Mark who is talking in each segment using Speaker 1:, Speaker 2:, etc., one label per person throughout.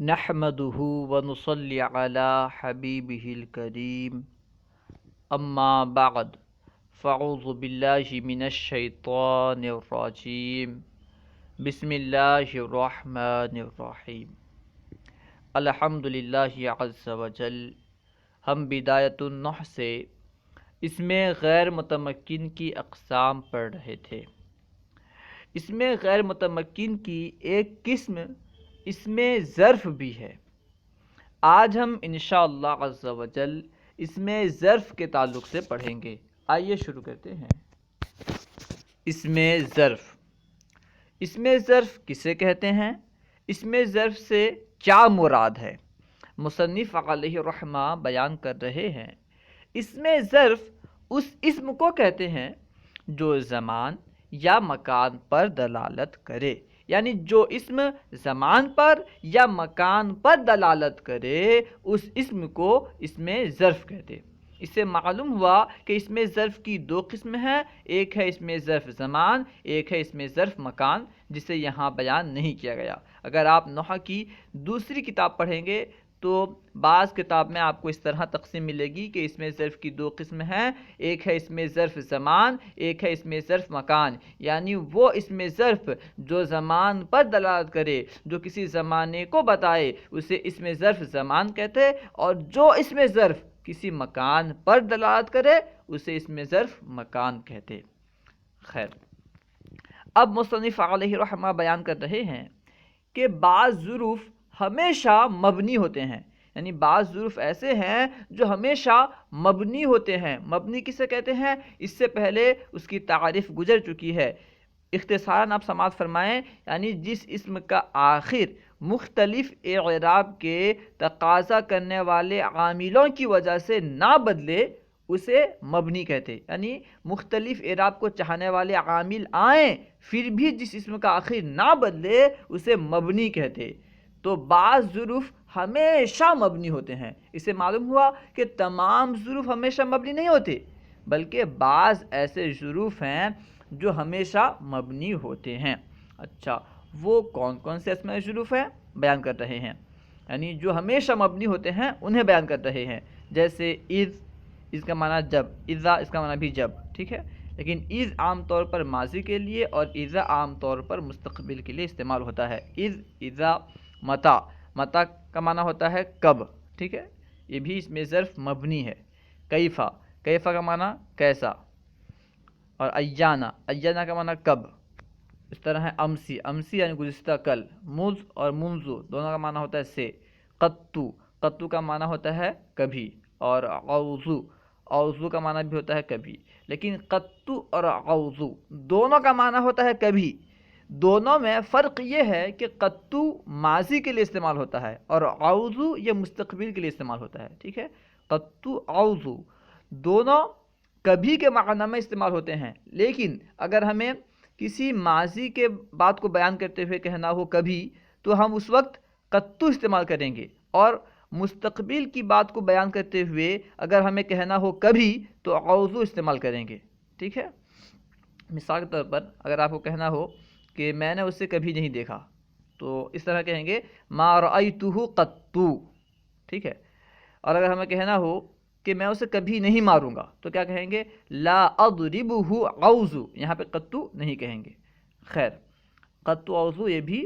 Speaker 1: نحمده ونصلي على حبيبه الكريم اما بعد فاعوذ بالله من الشيطان الرجيم بسم الله الرحمن الرحيم الحمد للہ عز وجل۔ ہم بدایت النحو سے اسم غیر متمکن کی اقسام پڑھ رہے تھے۔ اسم غیر متمکن کی ایک قسم اسم ظرف بھی ہے۔ آج ہم انشاءاللہ عز وجل اسم ظرف کے تعلق سے پڑھیں گے۔ آئیے شروع کرتے ہیں۔ اسم ظرف، اسم ظرف کسے کہتے ہیں؟ اسم ظرف سے کیا مراد ہے؟ مصنف علیہ الرحمہ بیان کر رہے ہیں۔ اسم ظرف اس اسم کو کہتے ہیں جو زمان یا مکان پر دلالت کرے، یعنی جو اسم زمان پر یا مکان پر دلالت کرے اس اسم کو اسم ظرف کہتے۔ اس سے معلوم ہوا کہ اسم ظرف کی دو قسم ہیں، ایک ہے اسم ظرف زمان، ایک ہے اسم ظرف مکان، جسے یہاں بیان نہیں کیا گیا۔ اگر آپ نحو کی دوسری کتاب پڑھیں گے تو بعض کتاب میں آپ کو اس طرح تقسیم ملے گی کہ اسم ظرف کی دو قسم ہیں، ایک ہے اسم ظرف زمان، ایک ہے اسم ظرف مکان، یعنی وہ اسم ظرف جو زمان پر دلالت کرے، جو کسی زمانے کو بتائے، اسے اسم ظرف زمان کہتے، اور جو اسم ظرف کسی مکان پر دلالت کرے اسے اسم ظرف مکان کہتے۔ خیر، اب مصنف علیہ الرحمہ بیان کر رہے ہیں کہ بعض ظروف ہمیشہ مبنی ہوتے ہیں، یعنی بعض ظروف ایسے ہیں جو ہمیشہ مبنی ہوتے ہیں۔ مبنی کسے کہتے ہیں؟ اس سے پہلے اس کی تعریف گزر چکی ہے۔ اختصاراً آپ سماعت فرمائیں، یعنی جس اسم کا آخر مختلف اعراب کے تقاضا کرنے والے عاملوں کی وجہ سے نہ بدلے اسے مبنی کہتے، یعنی مختلف اعراب کو چاہنے والے عامل آئیں پھر بھی جس اسم کا آخر نہ بدلے اسے مبنی کہتے۔ تو بعض ظروف ہمیشہ مبنی ہوتے ہیں۔ اس سے معلوم ہوا کہ تمام ظروف ہمیشہ مبنی نہیں ہوتے، بلکہ بعض ایسے ظروف ہیں جو ہمیشہ مبنی ہوتے ہیں۔ اچھا، وہ کون کون سے اسماء ظروف ہیں بیان کر رہے ہیں، یعنی جو ہمیشہ مبنی ہوتے ہیں انہیں بیان کر رہے ہیں۔ جیسے اذ، اس کا معنی جب، اذا اس کا معنی بھی جب، ٹھیک ہے، لیکن اذ عام طور پر ماضی کے لیے اور اذا عام طور پر مستقبل کے لیے استعمال ہوتا ہے۔ اذ، اذا، متا، متا کا معنی ہوتا ہے کب، ٹھیک ہے، یہ بھی اس میں ظرف مبنی ہے۔ کیفا، کیفا کا معنی کیسا، اور ایانا، ایانا کا معنی کب، اس طرح ہے امسی، امسی یعنی گزشتہ کل۔ مذ اور منذ دونوں کا معنی ہوتا ہے سے۔ قطو، قطو کا معنی ہوتا ہے کبھی، اور اوضو، اوضو کا معنی بھی ہوتا ہے کبھی، لیکن قطو اور اوضو دونوں کا معنی ہوتا ہے کبھی۔ دونوں میں فرق یہ ہے کہ قطو ماضی کے لیے استعمال ہوتا ہے اور اوضو یہ مستقبل کے لیے استعمال ہوتا ہے، ٹھیک ہے۔ قطو، اوضو دونوں کبھی کے معنی میں استعمال ہوتے ہیں، لیکن اگر ہمیں کسی ماضی کے بات کو بیان کرتے ہوئے کہنا ہو کبھی تو ہم اس وقت قطو استعمال کریں گے، اور مستقبل کی بات کو بیان کرتے ہوئے اگر ہمیں کہنا ہو کبھی تو اوضو استعمال کریں گے، ٹھیک ہے۔ مثال کے طور پر اگر آپ کو کہنا ہو کہ میں نے اسے کبھی نہیں دیکھا تو اس طرح کہیں گے ما رأیتہ قطو، ٹھیک ہے۔ اور اگر ہمیں کہنا ہو کہ میں اسے کبھی نہیں ماروں گا تو کیا کہیں گے؟ لا اضربہ اوضو، یہاں پہ قطو نہیں کہیں گے۔ خیر، قطو اوضو یہ بھی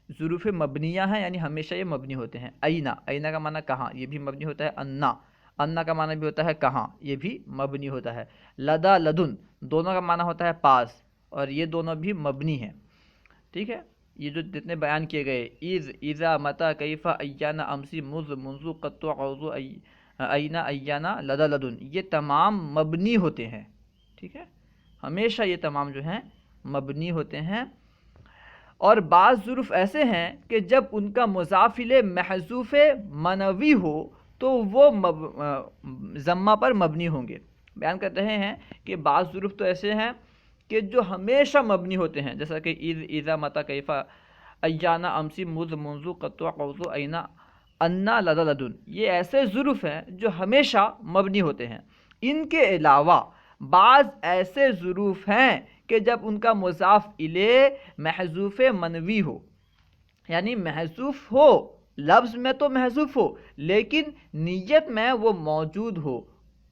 Speaker 1: ظروف مبنیہ ہیں، یعنی ہمیشہ یہ مبنی ہوتے ہیں۔ اینا، اینا کا معنی کہاں، یہ بھی مبنی ہوتا ہے۔ انا، انا کا معنی بھی ہوتا ہے کہاں، یہ بھی مبنی ہوتا ہے۔ لدا، لدن دونوں کا معنی ہوتا ہے پاس، اور یہ دونوں بھی مبنی ہیں، ٹھیک ہے۔ یہ جو جتنے بیان کیے گئے اذ، اذا، متا، کیفا، ایانا، امسی، مذ، منذ، قطو، اوضو، اینا، ایانا، لدا، لدن یہ تمام مبنی ہوتے ہیں، ٹھیک ہے، ہمیشہ یہ تمام جو ہیں مبنی ہوتے ہیں۔ اور بعض ظروف ایسے ہیں کہ جب ان کا مضاف الیہ محذوف منوی ہو تو وہ ضمہ پر مبنی ہوں گے۔ بیان کر رہے ہیں کہ بعض ظروف تو ایسے ہیں کہ جو ہمیشہ مبنی ہوتے ہیں، جیسا کہ اذ، اذا، متا، کیفا، ایانا، امسی، مذ، منذ، قطو، اوضو، اینا، انا، لدا، لدن یہ ایسے ظروف ہیں جو ہمیشہ مبنی ہوتے ہیں۔ ان کے علاوہ بعض ایسے ظروف ہیں کہ جب ان کا مضاف الیہ محذوف منوی ہو، یعنی محذوف ہو لفظ میں تو محذوف ہو لیکن نیت میں وہ موجود ہو،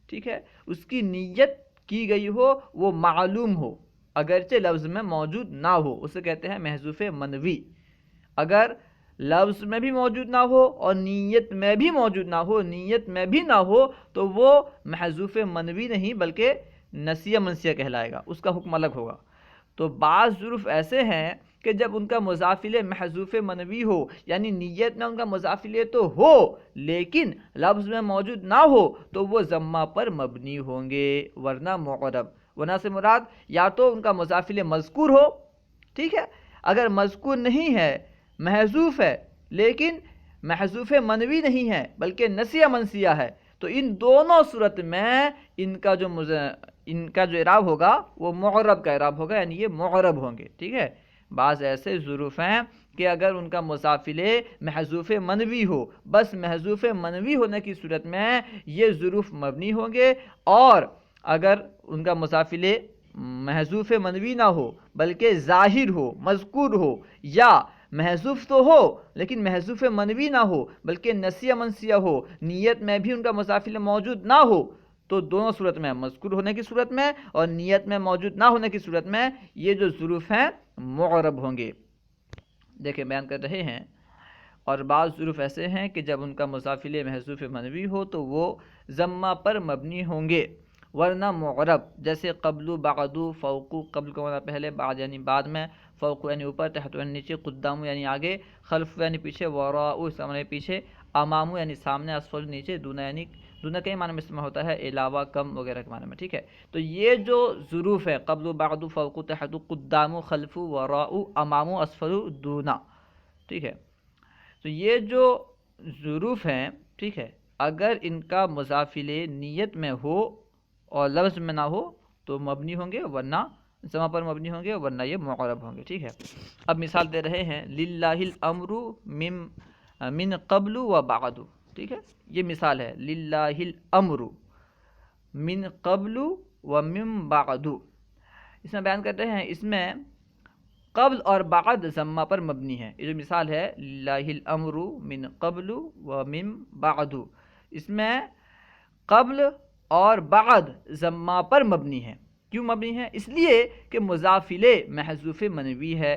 Speaker 1: ٹھیک ہے، اس کی نیت کی گئی ہو، وہ معلوم ہو، اگرچہ لفظ میں موجود نہ ہو، اسے کہتے ہیں محذوف منوی۔ اگر لفظ میں بھی موجود نہ ہو اور نیت میں بھی موجود نہ ہو، نیت میں بھی نہ ہو، تو وہ محذوف منوی نہیں بلکہ نسیہ منسیہ کہلائے گا، اس کا حکم الگ ہوگا۔ تو بعض ظروف ایسے ہیں کہ جب ان کا مضاف الیہ محذوف منوی ہو، یعنی نیت میں ان کا مضاف الیہ تو ہو لیکن لفظ میں موجود نہ ہو، تو وہ ضمہ پر مبنی ہوں گے ورنہ معرب۔ ورنہ سے مراد یا تو ان کا مضاف الیہ مذکور ہو، ٹھیک ہے، اگر مذکور نہیں ہے، محذوف ہے لیکن محذوف منوی نہیں ہے بلکہ نسیہ منسیہ ہے، تو ان دونوں صورت میں ان کا جو اعراب ہوگا وہ معرب کا اعراب ہوگا، یعنی یہ معرب ہوں گے، ٹھیک ہے۔ بعض ایسے ظروف ہیں کہ اگر ان کا مضاف الیہ محذوف منوی ہو، بس محذوف منوی ہونے کی صورت میں یہ ظروف مبنی ہوں گے، اور اگر ان کا مضاف الیہ محذوف منوی نہ ہو بلکہ ظاہر ہو، مذکور ہو، یا محذوف تو ہو لیکن محذوف منوی نہ ہو بلکہ نسیہ منسیہ ہو، نیت میں بھی ان کا مضاف الیہ موجود نہ ہو، تو دونوں صورت میں، مذکور ہونے کی صورت میں اور نیت میں موجود نہ ہونے کی صورت میں، یہ جو ظروف ہیں معرب ہوں گے۔ دیکھیں بیان کر رہے ہیں، اور بعض ظروف ایسے ہیں کہ جب ان کا مضاف الیہ محذوف منوی ہو تو وہ ضمہ پر مبنی ہوں گے ورنہ معرب، جیسے قبل، بعد، فوق۔ قبل کا معنی پہلے، بعد یعنی بعد میں، فوق یعنی اوپر، تحت یعنی نیچے، قدام یعنی آگے، خلف یعنی پیچھے، وراء اس کا معنی پیچھے، امام یعنی سامنے، اسفل نیچے، دونہ یعنی دونہ کئی معنی میں استعمال ہوتا ہے، علاوہ، کم وغیرہ کے معنی میں، ٹھیک ہے۔ تو یہ جو ظروف ہے قبل، بعد، فوق، تحت، قدام، خلف، وراء، امام، اسفل، دونہ، ٹھیک ہے۔ تو یہ جو ظروف ہیں، ٹھیک ہے، اگر ان کا مضاف الیہ نیت میں ہو اور لفظ میں نہ ہو تو مبنی ہوں گے ورنہ ضمہ پر مبنی ہوں گے ورنہ یہ معرب ہوں گے، ٹھیک ہے۔ اب مثال دے رہے ہیں، للہ الامر من قبل و بعد، ٹھیک ہے، یہ مثال ہے، للہ الامر من قبل و من بعد۔ اس میں بیان کرتے ہیں، اس میں قبل اور بعد ضمہ پر مبنی ہے، یہ جو مثال ہے للہ الامر من قبل و من بعد، اس میں قبل اور بعد ضمہ پر مبنی ہے۔ کیوں مبنی ہے؟ اس لیے کہ مضاف الیہ محذوف منوی ہے،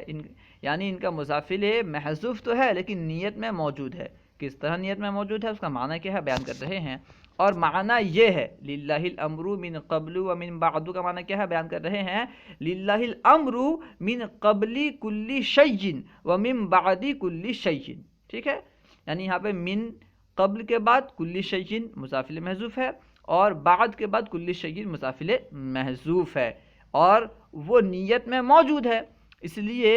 Speaker 1: یعنی ان کا مضاف الیہ محذوف تو ہے لیکن نیت میں موجود ہے۔ کس طرح نیت میں موجود ہے، اس کا معنی کیا ہے بیان کر رہے ہیں، اور معنی یہ ہے للہ الامر من قبل و من بعد کا معنی کیا ہے بیان کر رہے ہیں، للہ الامر من قبل کل شیء و من بعد کل شیء، ٹھیک ہے، یعنی یہاں پہ من قبل کے بعد کل شیء مضاف الیہ محذوف ہے، اور بعد کے بعد کل شیء مضاف الیہ محذوف ہے، اور وہ نیت میں موجود ہے، اس لیے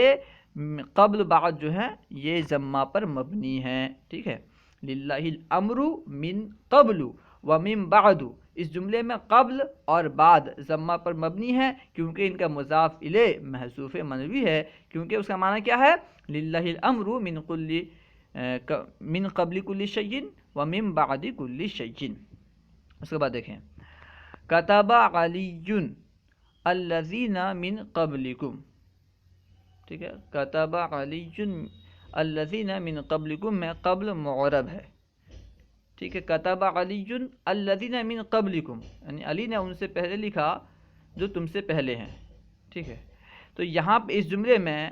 Speaker 1: قبل بعد جو ہے یہ ضمہ پر مبنی ہے، ٹھیک ہے۔ للہ الامر من قبل و من بعد، اس جملے میں قبل اور بعد ضمہ پر مبنی ہے کیونکہ ان کا مضاف الیہ محذوف منوی ہے، کیونکہ اس کا معنی کیا ہے، للہ الامر من قبل کل شیء و من بعد کل شیء۔ اس کے بعد دیکھیں، کتب علی الذین من قبلکم، ٹھیک ہے، کتب علی الذین من قبلکم میں قبل معرب ہے، ٹھیک ہے، کتب علی الذین من قبلکم، یعنی علی نے ان سے پہلے لکھا جو تم سے پہلے ہیں، ٹھیک ہے۔ تو یہاں پہ اس جملے میں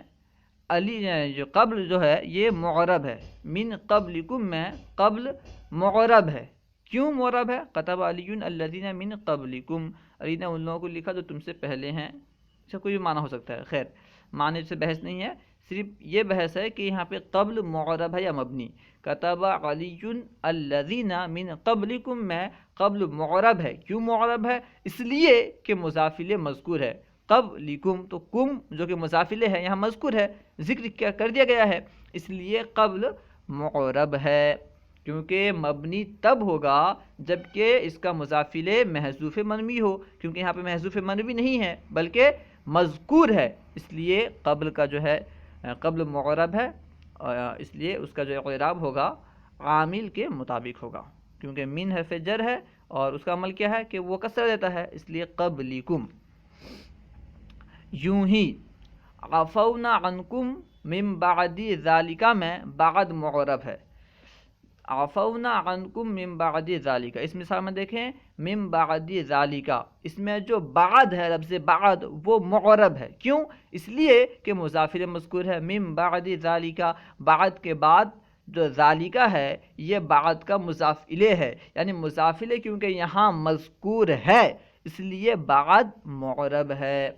Speaker 1: علی جو قبل جو ہے یہ معرب ہے، من قبلکم میں قبل معرب ہے۔ کیوں معرب ہے؟ کتب علی الذین من قبلکم، علی نے ان لوگوں کو لکھا جو تم سے پہلے ہیں، اس کا کوئی بھی معنی ہو سکتا ہے، خیر معنی سے بحث نہیں ہے، صرف یہ بحث ہے کہ یہاں پہ قبل معرب ہے یا مبنی۔ کتب علی الذین من قبلکم میں قبل معرب ہے، کیوں معرب ہے؟ اس لیے کہ مضاف الیہ مذکور ہے، قبلکم تو کم جو کہ مضاف الیہ ہے یہاں مذکور ہے، ذکر کیا کر دیا گیا ہے، اس لیے قبل معرب ہے، کیونکہ مبنی تب ہوگا جبکہ اس کا مضاف الیہ محذوف منوی ہو، کیونکہ یہاں پہ محذوف منوی نہیں ہے بلکہ مذکور ہے، اس لیے قبل کا جو ہے قبل معرب ہے، اس لیے اس کا جو اعراب ہوگا عامل کے مطابق ہوگا، کیونکہ من حرف جر ہے اور اس کا عمل کیا ہے کہ وہ کسرہ دیتا ہے، اس لیے قبلکم۔ یوں ہی عفونا عنکم من بعد ذالک میں بعد معرب ہے، عفونا عنکم من بعد ذالک، اس مثال میں دیکھیں من بعد ذالک، اس میں جو بعد ہے لفظ بعد وہ معرب ہے، کیوں؟ اس لیے کہ مضاف الیہ مذکور ہے، من بعد ذالک، بعد کے بعد جو ذالکہ ہے یہ بعد کا مضاف الیہ ہے، یعنی مضاف الیہ کیونکہ یہاں مذکور ہے اس لیے بعد معرب ہے۔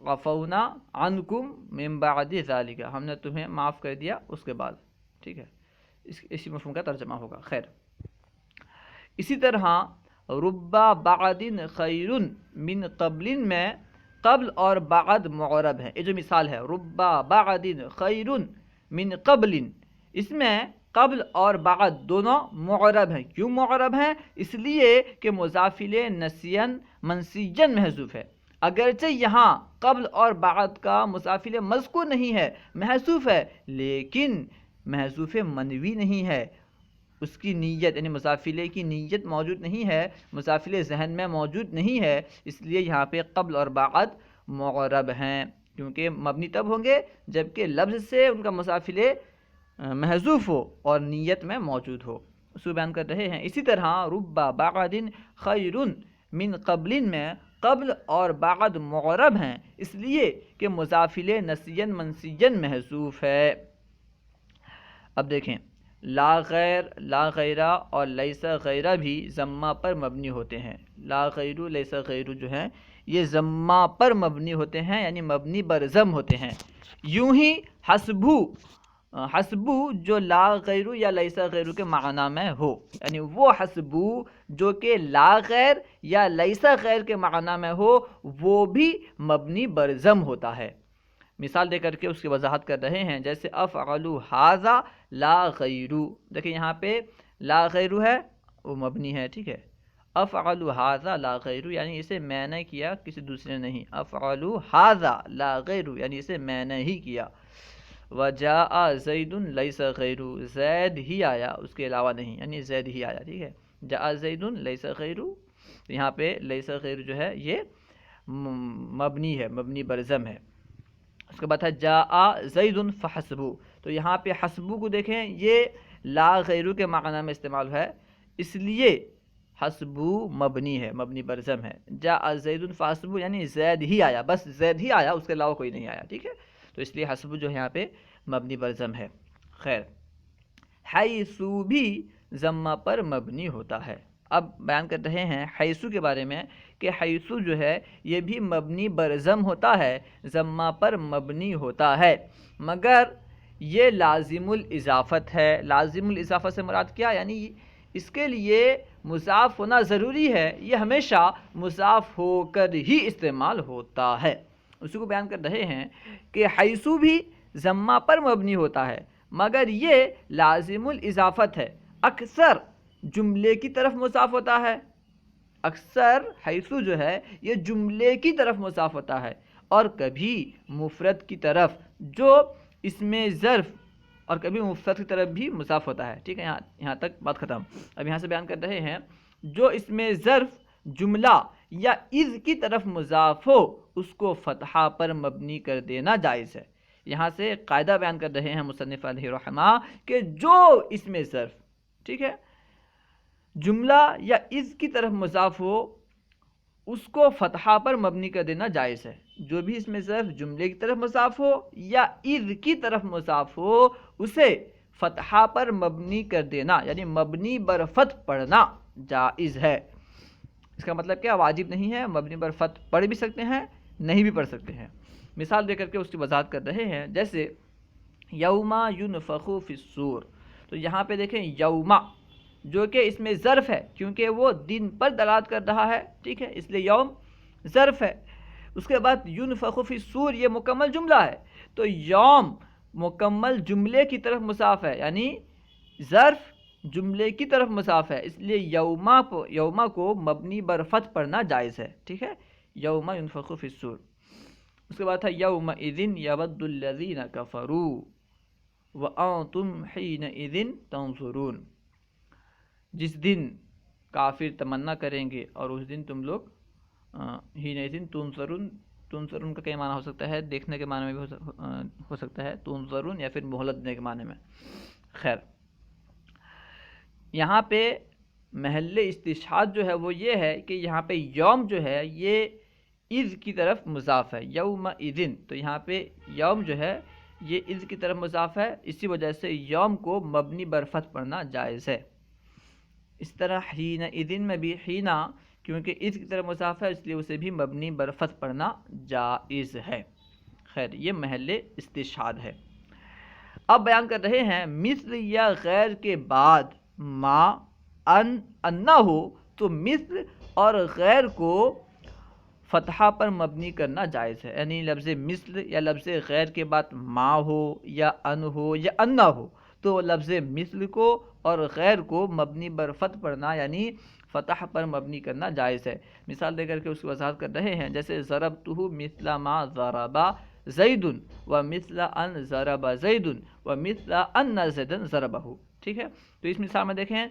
Speaker 1: عفونا عنکم من بعد ذالک، ہم نے تمہیں معاف کر دیا اس کے بعد، ٹھیک ہے، اسی مفہوم کا ترجمہ ہوگا۔ خیر، اسی طرح ربا بعد خیر من قبل میں قبل اور بعد معرب ہے، یہ جو مثال ہے ربا بعد خیر من قبل، اس میں قبل اور بعد دونوں معرب ہیں، کیوں معرب ہیں؟ اس لیے کہ مضاف الیہ نسین منسیجن محذوف ہے، اگرچہ یہاں قبل اور بعد کا مضاف الیہ مذکور نہیں ہے، محذوف ہے، لیکن محذوف منوی نہیں ہے، اس کی نیت یعنی مضاف الیہ کی نیت موجود نہیں ہے، مضاف الیہ ذہن میں موجود نہیں ہے، اس لیے یہاں پہ قبل اور بعد معرب ہیں، کیونکہ مبنی تب ہوں گے جبکہ لفظ سے ان کا مضاف الیہ محذوف ہو اور نیت میں موجود ہو، اس کو بیان کر رہے ہیں۔ اسی طرح ربا بعد خیر من قبل میں قبل اور بعد معرب ہیں، اس لیے کہ مضاف الیہ نسین منسیجن محذوف ہے۔ اب دیکھیں لا غیر، لا غیرہ اور لیس غیرہ بھی ضمہ پر مبنی ہوتے ہیں، لا غیر لیس غیر جو ہیں یہ ضمہ پر مبنی ہوتے ہیں، یعنی مبنی بر ضم ہوتے ہیں۔ یوں ہی حسبو، حسبو جو لا غیر یا لیس غیر کے معنی میں ہو، یعنی وہ حسبو جو کہ لا غیر یا لیس غیر کے معنی میں ہو وہ بھی مبنی بر ضم ہوتا ہے۔ مثال دے کر کے اس کی وضاحت کر رہے ہیں، جیسے افعلوا ھذا لا غیر، دیکھیں یہاں پہ لا غیر ہے وہ مبنی ہے، ٹھیک ہے، افعلوا ھذا لا غیر یعنی اسے میں نے کیا کسی دوسرے نے نہیں، افعلوا ھذا لا غیر یعنی اسے میں نے ہی کیا۔ وجاء زید لیس غیر، زید ہی آیا اس کے علاوہ نہیں، یعنی زید ہی آیا، ٹھیک ہے، جاء زید لیس غیر، یہاں پہ لیس غیر جو ہے یہ مبنی ہے، مبنی بر ضم ہے۔ اس کے بعد ہے جاء زید فحسبو، تو یہاں پہ حسبو کو دیکھیں یہ لا غیر کے معنی میں استعمال ہے، اس لیے حسبو مبنی ہے، مبنی بر ضم ہے۔ جاء زید فحسبو یعنی زید ہی آیا، بس زید ہی آیا اس کے علاوہ کوئی نہیں آیا، ٹھیک ہے، تو اس لیے حسبو جو ہے یہاں پہ مبنی بر ضم ہے۔ خیر، حیثو بھی ضمہ پر مبنی ہوتا ہے۔ اب بیان کر رہے ہیں حیثو کے بارے میں کہ حیثو جو ہے یہ بھی مبنی بر ضم ہوتا ہے، ضمہ پر مبنی ہوتا ہے، مگر یہ لازم الاضافت ہے۔ لازم الاضافت سے مراد کیا؟ یعنی اس کے لیے مضاف ہونا ضروری ہے، یہ ہمیشہ مضاف ہو کر ہی استعمال ہوتا ہے۔ اسی کو بیان کر رہے ہیں کہ حیثو بھی ضمہ پر مبنی ہوتا ہے مگر یہ لازم الاضافت ہے، اکثر جملے کی طرف مضاف ہوتا ہے، اکثر حیثو جو ہے یہ جملے کی طرف مضاف ہوتا ہے اور کبھی مفرد کی طرف جو اس میں ظرف، اور کبھی مفرد کی طرف بھی مضاف ہوتا ہے، ٹھیک ہے، یہاں تک بات ختم۔ اب یہاں سے بیان کر رہے ہیں جو اس میں ظرف جملہ یا اذ کی طرف مضاف ہو اس کو فتحہ پر مبنی کر دینا جائز ہے۔ یہاں سے ایک قاعدہ بیان کر رہے ہیں مصنف علیہ رحمہ کہ جو اس میں ظرف، ٹھیک ہے، جملہ یا اذ کی طرف مضاف ہو اس کو فتحہ پر مبنی کر دینا جائز ہے، جو بھی اس میں ظرف جملے کی طرف مضاف ہو یا اذ کی طرف مضاف ہو اسے فتحہ پر مبنی کر دینا یعنی مبنی بر فتح پڑھنا جائز ہے۔ اس کا مطلب کیا؟ واجب نہیں ہے، مبنی بر فتح پڑھ بھی سکتے ہیں، نہیں بھی پڑھ سکتے ہیں۔ مثال دے کر کے اس کی وضاحت کر رہے ہیں، جیسے یوما ینفخ فی الصور، تو یہاں پہ دیکھیں یوما جو کہ اس میں ظرف ہے کیونکہ وہ دن پر دلالت کر رہا ہے، ٹھیک ہے، اس لیے یوم ظرف ہے۔ اس کے بعد ینفخ فی الصور یہ مکمل جملہ ہے، تو یوم مکمل جملے کی طرف مضاف ہے، یعنی ظرف جملے کی طرف مضاف ہے، اس لیے یوما کو مبنی بر فتح پڑھنا جائز ہے، ٹھیک ہے، یوما ینفخ فی الصور۔ اس کے بعد ہے یومئذ یود الذین کفروا وانتم حینئذ تنظرون، جس دن کافر تمنا کریں گے اور اس دن تم لوگ حینئذ تنظرون، تنظرون کا کئی معنی ہو سکتا ہے، دیکھنے کے معنی میں بھی ہو سکتا ہے، تنظرون یا پھر مہلت دینے کے معنی میں۔ خیر، یہاں پہ محل استشہاد جو ہے وہ یہ ہے کہ یہاں پہ یوم جو ہے یہ اذ کی طرف مضاف ہے، یوم اذن، تو یہاں پہ یوم جو ہے یہ اذ کی طرف مضاف ہے، اسی وجہ سے یوم کو مبنی بر فتح پڑھنا جائز ہے۔ اس طرح حین اذن میں بھی حینا کیونکہ اذ کی طرف مضاف ہے اس لیے اسے بھی مبنی بر فتح پڑھنا جائز ہے۔ خیر یہ محل استشہاد ہے۔ اب بیان کر رہے ہیں مثل یا غیر کے بعد ما انا ہو تو مثل اور غیر کو فتحہ پر مبنی کرنا جائز ہے، یعنی لفظ مثل یا لفظ غیر کے بعد ما ہو یا ان ہو یا انا ہو تو لفظ مثل کو اور غیر کو مبنی بر فتح پڑھنا یعنی فتح پر مبنی کرنا جائز ہے۔ مثال دے کر کے اس کی وضاحت کر رہے ہیں، جیسے ضربتہ مثل ما ضرب زید و مثل ان ضرب زید و مثل ان زید ضربہ، ٹھیک ہے۔ تو اس مثال میں دیکھیں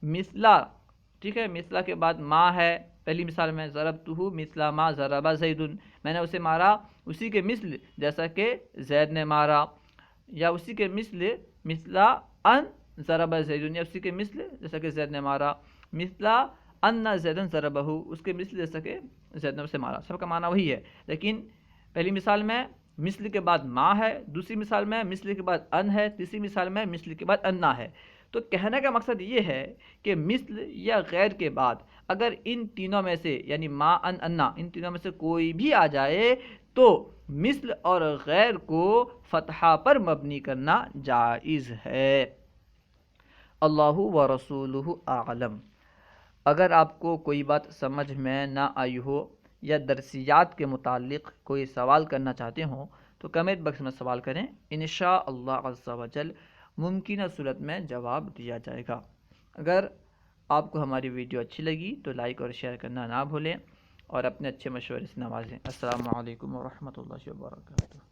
Speaker 1: مثلا، ٹھیک ہے، مثلا کے بعد ما ہے، پہلی مثال میں ضربتہ مثل ما ضرب زید، میں نے اسے مارا اسی کے مثل جیسا کہ زید نے مارا، یا اسی کے مثل ان ضرب زید، یا اسی کے مثل جیسا کہ زید نے مارا، مثل ان زید ضربہ، اس کے مثل جیسا کہ زید نے اسے مارا، سب کا معنی وہی ہے، لیکن پہلی مثال میں مثل کے بعد ما ہے، دوسری مثال میں مثل کے بعد ان ہے، تیسری مثال میں مثل کے بعد انا ہے۔ تو کہنے کا مقصد یہ ہے کہ مثل یا غیر کے بعد اگر ان تینوں میں سے یعنی ما ان انا ان تینوں میں سے کوئی بھی آ جائے تو مثل اور غیر کو فتحہ پر مبنی کرنا جائز ہے۔ اللہ و رسولہ اعلم۔ اگر آپ کو کوئی بات سمجھ میں نہ آئی ہو یا درسیات کے متعلق کوئی سوال کرنا چاہتے ہوں تو کمنٹ باکس میں سوال کریں، انشاءاللہ عز و جل ممکنہ صورت میں جواب دیا جائے گا۔ اگر آپ کو ہماری ویڈیو اچھی لگی تو لائک اور شیئر کرنا نہ بھولیں اور اپنے اچھے مشورے سے نوازیں۔ السلام علیکم ورحمۃ اللہ وبرکاتہ۔